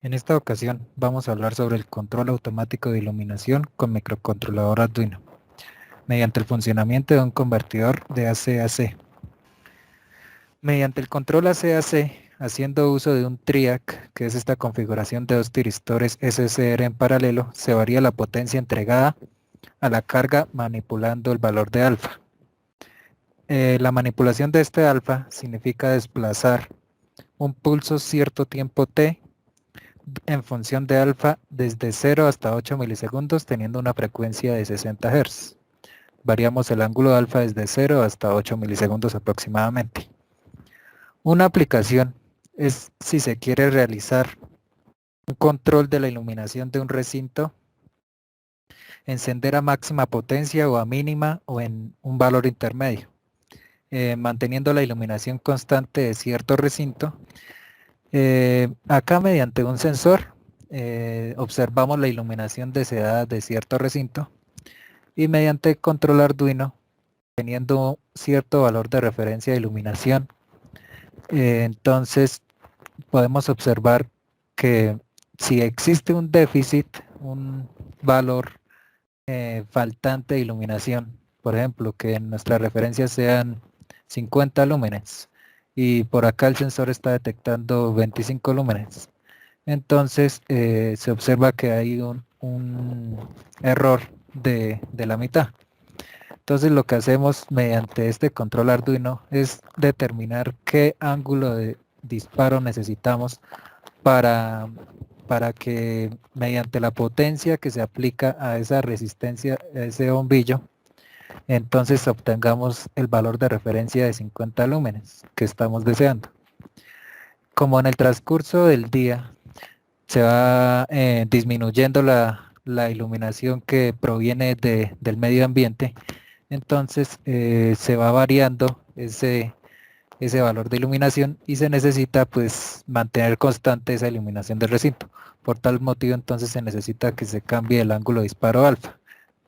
En esta ocasión vamos a hablar sobre el control automático de iluminación con microcontrolador Arduino, mediante el funcionamiento de un convertidor de AC a C. Mediante el control AC a C, haciendo uso de un TRIAC, que es esta configuración de dos tiristores SSR en paralelo, se varía la potencia entregada a la carga manipulando el valor de alfa. La manipulación de este alfa significa desplazar un pulso cierto tiempo t en función de alfa desde 0 hasta 8 milisegundos teniendo una frecuencia de 60 Hz. Variamos el ángulo de alfa desde 0 hasta 8 milisegundos aproximadamente. Una aplicación es si se quiere realizar un control de la iluminación de un recinto, encender a máxima potencia o a mínima o en un valor intermedio, manteniendo la iluminación constante de cierto recinto. Acá mediante un sensor observamos la iluminación deseada de cierto recinto y mediante control Arduino, teniendo cierto valor de referencia de iluminación, entonces podemos observar que si existe un déficit, un valor faltante de iluminación, por ejemplo, que en nuestras referencias sean 50 lúmenes y por acá el sensor está detectando 25 lúmenes. Entonces se observa que hay un error de la mitad. Entonces lo que hacemos mediante este control Arduino es determinar qué ángulo de disparo necesitamos para, para que mediante la potencia que se aplica a esa resistencia, a ese bombillo, entonces obtengamos el valor de referencia de 50 lúmenes que estamos deseando. Como en el transcurso del día se va disminuyendo la iluminación que proviene del medio ambiente, entonces se va variando ese valor de iluminación y se necesita pues mantener constante esa iluminación del recinto. Por tal motivo entonces se necesita que se cambie el ángulo de disparo alfa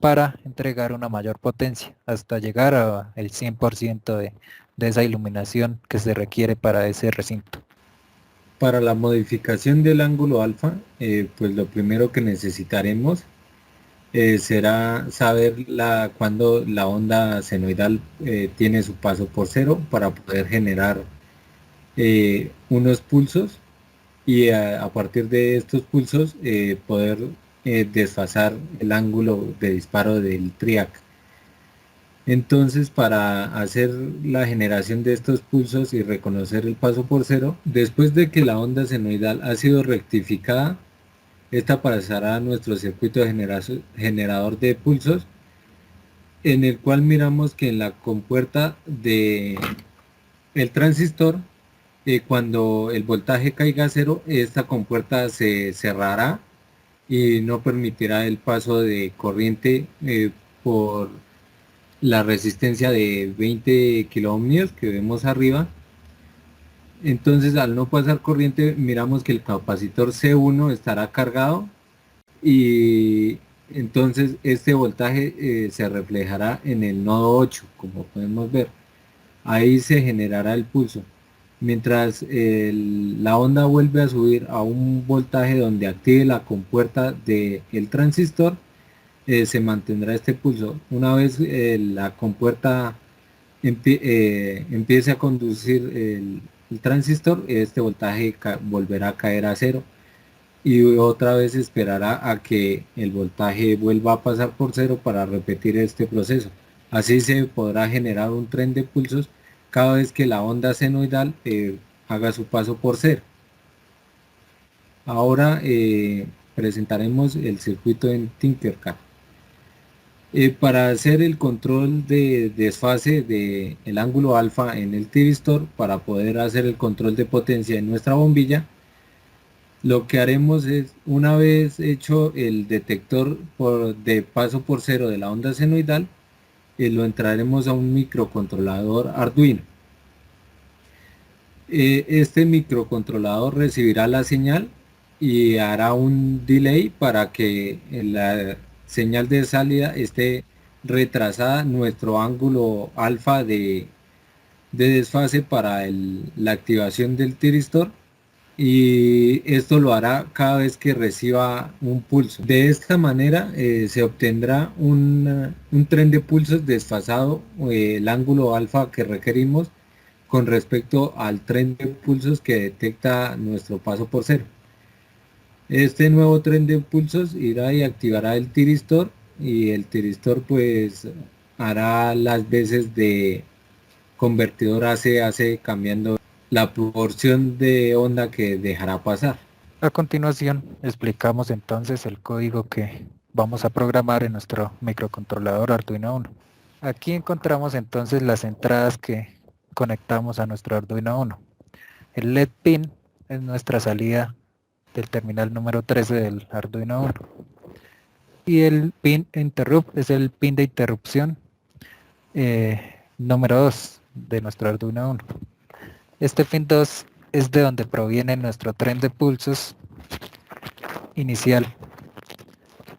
para entregar una mayor potencia hasta llegar al 100% de esa iluminación que se requiere para ese recinto. Para la modificación del ángulo alfa, pues lo primero que necesitaremos será saber cuándo la onda senoidal tiene su paso por cero para poder generar unos pulsos y a partir de estos pulsos poder desfasar el ángulo de disparo del TRIAC. Entonces, para hacer la generación de estos pulsos y reconocer el paso por cero, después de que la onda senoidal ha sido rectificada, esta pasará a nuestro circuito de generador de pulsos, en el cual miramos que en la compuerta de el transistor, cuando el voltaje caiga a cero, esta compuerta se cerrará y no permitirá el paso de corriente por la resistencia de 20 kiloohmios que vemos arriba. Entonces, al no pasar corriente, miramos que el capacitor C1 estará cargado y entonces este voltaje se reflejará en el nodo 8, como podemos ver. Ahí se generará el pulso. Mientras la onda vuelve a subir a un voltaje donde active la compuerta del transistor, se mantendrá este pulso. Una vez la compuerta empiece a conducir el transistor, este voltaje volverá a caer a cero y otra vez esperará a que el voltaje vuelva a pasar por cero para repetir este proceso. Así se podrá generar un tren de pulsos cada vez que la onda senoidal haga su paso por cero. Ahora presentaremos el circuito en Tinkercad. Para hacer el control de desfase del ángulo alfa en el tiristor, para poder hacer el control de potencia en nuestra bombilla, lo que haremos es, una vez hecho el detector de paso por cero de la onda senoidal, lo entraremos a un microcontrolador Arduino. Este microcontrolador recibirá la señal y hará un delay para que la señal de salida esté retrasada nuestro ángulo alfa de desfase para la activación del tiristor y esto lo hará cada vez que reciba un pulso. De esta manera se obtendrá un tren de pulsos desfasado, el ángulo alfa que requerimos con respecto al tren de pulsos que detecta nuestro paso por cero. Este nuevo tren de pulsos irá y activará el tiristor, y el tiristor pues hará las veces de convertidor AC-AC, cambiando la porción de onda que dejará pasar. A continuación, explicamos entonces el código que vamos a programar en nuestro microcontrolador Arduino Uno. Aquí encontramos entonces las entradas que conectamos a nuestro Arduino Uno. El LED pin es nuestra salida del terminal número 13 del Arduino Uno. Y el pin interrupt es el pin de interrupción número 2 de nuestro Arduino Uno. Este pin 2 es de donde proviene nuestro tren de pulsos inicial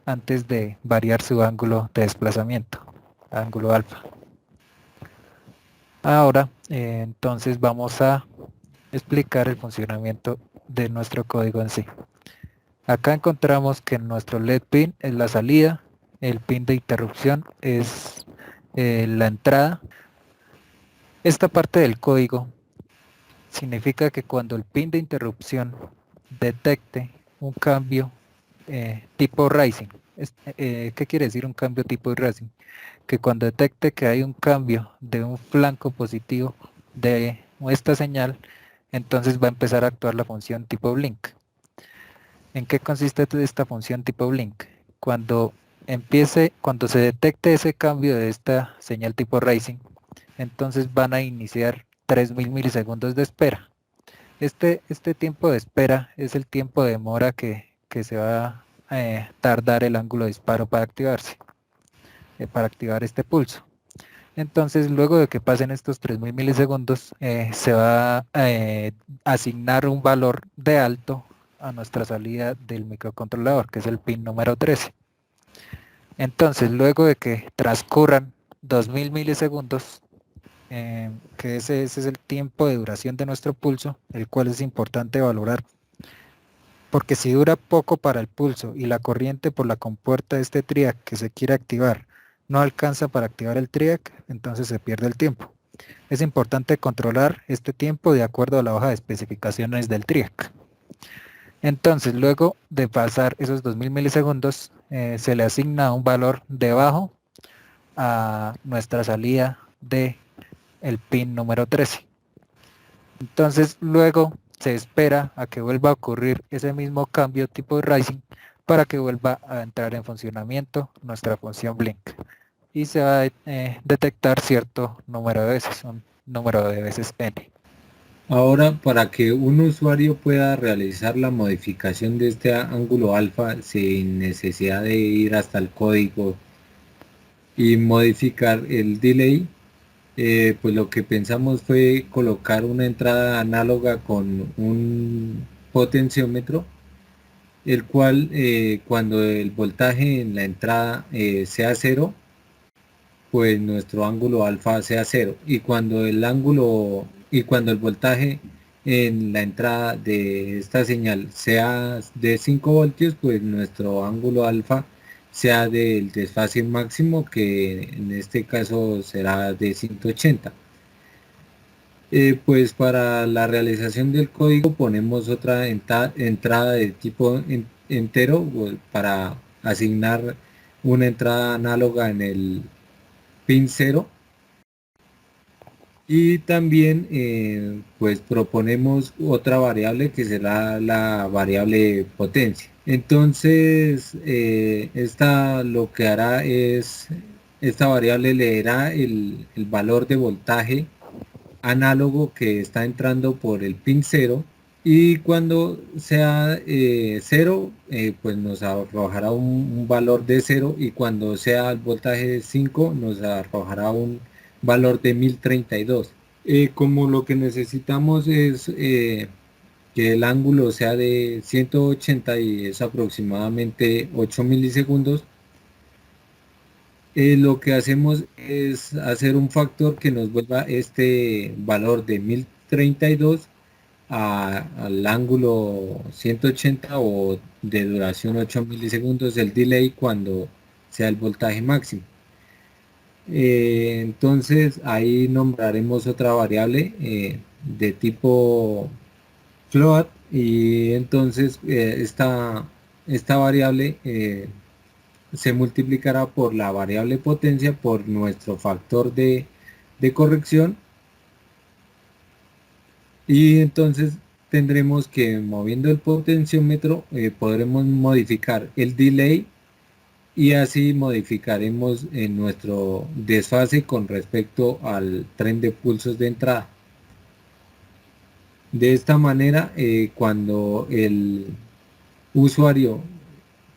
antes de variar su ángulo de desplazamiento, ángulo alfa. Ahora, entonces vamos a explicar el funcionamiento de nuestro código en sí. Acá encontramos que nuestro LED pin es la salida, el pin de interrupción es la entrada. Esta parte del código significa que cuando el pin de interrupción detecte un cambio tipo rising, ¿qué quiere decir un cambio tipo rising? Que cuando detecte que hay un cambio de un flanco positivo de esta señal, entonces va a empezar a actuar la función tipo blink. ¿En qué consiste esta función tipo blink? Cuando se detecte ese cambio de esta señal tipo rising, entonces van a iniciar 3000 milisegundos de espera. Este tiempo de espera es el tiempo de demora que se va a tardar el ángulo de disparo para activarse, para activar este pulso. Entonces, luego de que pasen estos 3000 milisegundos, se va a asignar un valor de alto a nuestra salida del microcontrolador, que es el pin número 13. Entonces, luego de que transcurran 2000 milisegundos, que ese es el tiempo de duración de nuestro pulso, el cual es importante valorar, porque si dura poco para el pulso y la corriente por la compuerta de este triac que se quiere activar no alcanza para activar el triac, entonces se pierde el tiempo. Es importante controlar este tiempo de acuerdo a la hoja de especificaciones del triac. Entonces, luego de pasar esos 2000 milisegundos, se le asigna un valor debajo a nuestra salida de el pin número 13. Entonces, luego se espera a que vuelva a ocurrir ese mismo cambio tipo de rising para que vuelva a entrar en funcionamiento nuestra función blink. Y se va a detectar cierto número de veces, un número de veces n. Ahora, para que un usuario pueda realizar la modificación de este ángulo alfa sin necesidad de ir hasta el código y modificar el delay, pues lo que pensamos fue colocar una entrada análoga con un potenciómetro, el cual cuando el voltaje en la entrada sea cero, pues nuestro ángulo alfa sea cero, y cuando el voltaje en la entrada de esta señal sea de 5 voltios, pues nuestro ángulo alfa sea del desfase máximo, que en este caso será de 180. Pues para la realización del código ponemos otra entrada de tipo entero, para asignar una entrada análoga en el pin 0, y también pues proponemos otra variable que será la variable potencia. Entonces esta lo que hará es, esta variable leerá el valor de voltaje análogo que está entrando por el pin 0, y cuando sea 0 pues nos arrojará un valor de 0, y cuando sea el voltaje 5 nos arrojará un valor de 1032. Como lo que necesitamos es que el ángulo sea de 180 y es aproximadamente 8 milisegundos, lo que hacemos es hacer un factor que nos vuelva este valor de 1032 al ángulo 180 o de duración 8 milisegundos el delay cuando sea el voltaje máximo. Entonces ahí nombraremos otra variable de tipo float, y entonces esta variable se multiplicará por la variable potencia por nuestro factor de corrección, y entonces tendremos que, moviendo el potenciómetro, podremos modificar el delay, y así modificaremos nuestro desfase con respecto al tren de pulsos de entrada. De esta manera, cuando el usuario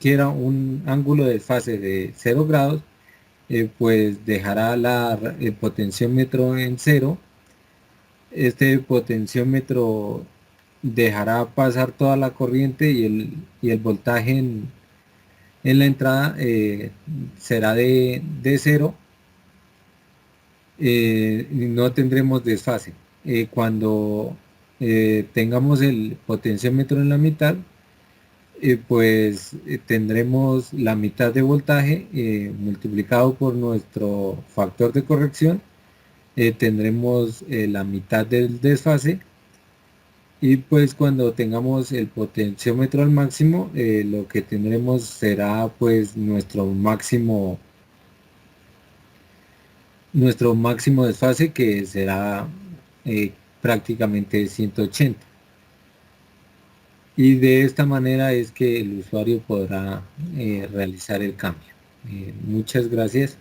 quiera un ángulo de desfase de 0 grados, pues dejará el potenciómetro en cero. Este potenciómetro dejará pasar toda la corriente, y el voltaje en la entrada será de cero. Y no tendremos desfase. Cuando tengamos el potenciómetro en la mitad, pues tendremos la mitad de voltaje multiplicado por nuestro factor de corrección. Tendremos la mitad del desfase, y pues cuando tengamos el potenciómetro al máximo, lo que tendremos será pues nuestro máximo desfase, que será prácticamente 180. Y de esta manera es que el usuario podrá realizar el cambio. Muchas gracias.